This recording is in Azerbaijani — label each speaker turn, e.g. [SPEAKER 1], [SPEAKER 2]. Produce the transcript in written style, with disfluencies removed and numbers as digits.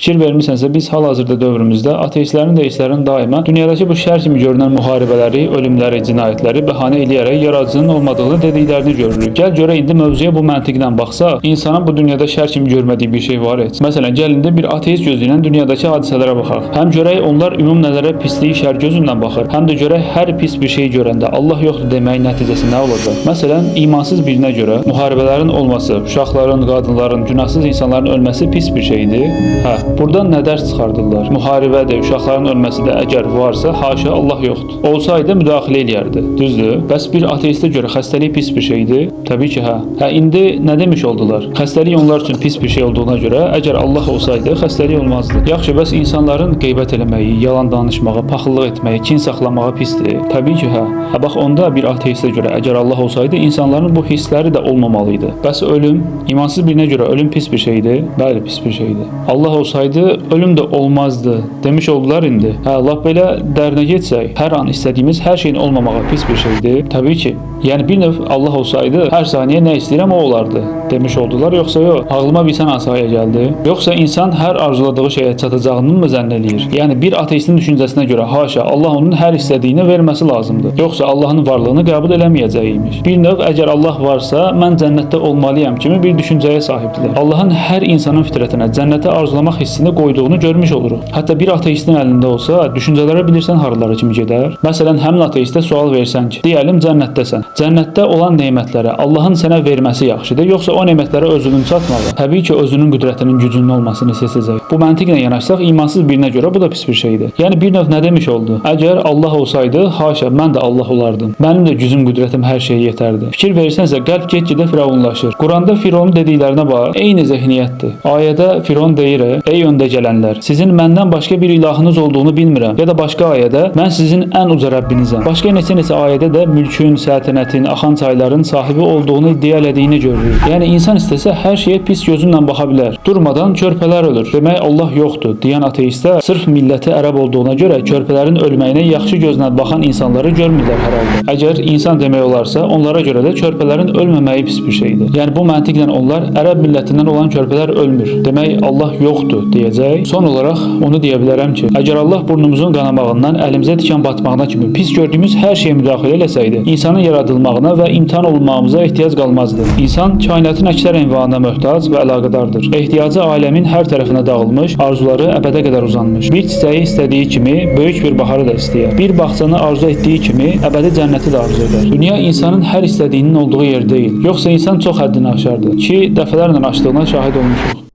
[SPEAKER 1] Fikir vermisənsə, biz hal-hazırda dövrümüzdə ateistlərin, deistlərin daima dünyadakı bu şər kimi görünən müharibələri, ölümləri, cinayətləri bəhanə eləyərək yaradıcının olmadığını dediklərini görürük. Gəl görə indi mövzuya bu məntiqlə baxsaq, insanın bu dünyada şər kimi görmədiyi bir şey var heç. Məsələn, gəl indi bir ateist gözü ilə dünyadakı hadisələrə baxaq. Həm görək onlar ümum nəzərə pisliyi şər gözündən baxır, həm də görək hər pis bir şey görəndə Allah yoxdur deməyin nəticəsi nə olacaq? Məsələn, imansız birinə görə müharibələrin olması, uşaqların, qadınların, günahsız insanların ölməsi pis bir şeydir. Buradan nə dərs çıxardırlar? Müharibədir, uşaqların ölməsi də əgər varsa, haşa Allah yoxdur. Olsaydı müdaxilə eləyərdi. Düzdür? Bəs bir ateistə görə xəstəlik pis bir şeydir? Təbii ki, indi nə demiş oldular? Xəstəlik onlar üçün pis bir şey olduğuna görə, əgər Allah olsaydı, xəstəlik olmazdı. Yaxşı, bəs insanların qeybət eləməyi, yalan danışmağı, paxıllıq etməyi, kin saxlamağı pisdir? Təbii ki, bax onda bir ateistə görə, əgər Allah olsaydı, insanların bu hissləri də olmamalıydı. Bəs ölüm, imansız birinə görə ölüm pis bir şeydir? Bəli, pis bir şeydir. Allah olsaydı, ölüm də olmazdı demiş oldular indi. Lap belə dərinə getsək, hər an istədiyimiz hər şeyin olmamağı pis bir şeydir. Təbii ki. Yəni bir növ Allah olsaydı, hər saniyə nə istəyirəm o olardı demiş oldular, yoxsa yox? Ağlıma bir sən asaya gəldi. Yoxsa insan hər arzuladığı şeyə çatacağını mı zənn eləyir? Yəni bir ateistin düşüncəsinə görə haşa Allah onun hər istədiyini verməsi lazımdır. Yoxsa Allahın varlığını qəbul eləməyəcəyiymiş. Bir növ əgər Allah varsa, mən cənnətdə olmalıyam kimi bir düşüncəyə sahibdirlər. Allahın hər insanın fitrətinə cənnəti arzulamaq hissini qoyduğunu görmüş oluruq. Hətta bir ateistin əlində olsa, düşüncələrə bilirsən haralara kimi gedər? Məsələn, həmin ateistə sual versən ki, deyəlim cənnətdəsən. Cənnətdə olan nemətlərə Allahın sənə verməsi yaxşıdır, yoxsa o nemətlərə özünün çatmağı? Təbii ki, özünün qüdrətinin, gücünün olmasını seçəcək. Bu məntiqlə yanaşsaq, imansız birinə görə bu da pis bir şeydir. Yəni bir növ nə demiş oldu? Əgər Allah olsaydı, haşa, mən də Allah olardım. Mənim də gücüm, qüdrətim hər şeyə yetərdi. Fikir verirsənsə, qəlb get-gedə firavunlaşır. Quranda Firavunun dediklərinə bax, eyni zehniyyətdir. Ayədə Firavun deyir: "Ey öndə gələnlər, sizin məndən başqa bir ilahınız olduğunu bilmirəm." Ya da başqa ayədə: "Mən sizin ən uca Rəbbinizəm." Başqa neçə ayədə də mülkün, səltənətin, axan çayların sahibi olduğunu iddia elədiyini görürük. Yəni insan istəsə hər şeyə pis gözünlə baxa bilər. Durmadan körpələr ölür. Demək Allah yoxdur deyən ateistə sırf milləti ərəb olduğuna görə körpələrin ölməyinə yaxşı gözlə baxan insanları görmürlər hər halda. Əgər insan demək olarsa, onlara görə də körpələrin ölməməyi pis bir şeydir. Yəni bu məntiqlə onlar ərəb millətindən olan körpələr ölmür. Demək Allah yoxdur deyəcək. Son olaraq onu deyə bilərəm ki, əgər Allah burnumuzun qanamağından, əlimizə tikan batmağına kimi pis gördüyümüz hər şeyə müdaxilə eləsəydi, insanın yaradılmağına və imtihan olunmağımıza ehtiyac qalmazdı. İnsan kainatın əksər envanına möhtac və əlaqədardır. Ehtiyacı aləmin hər tərəfinə dağılmış, arzuları əbədə qədər uzanmış. Bir çiçəyi istədiyi kimi böyük bir baharı da istəyər. Bir bağçanı arzu etdiyi kimi əbədi cənnəti də arzu edər. Dünya insanın hər istədiyinin olduğu yer deyil. Yoxsa insan çox həddini aşardı ki, dəfələrlə aşdığına şahid olmuşuq.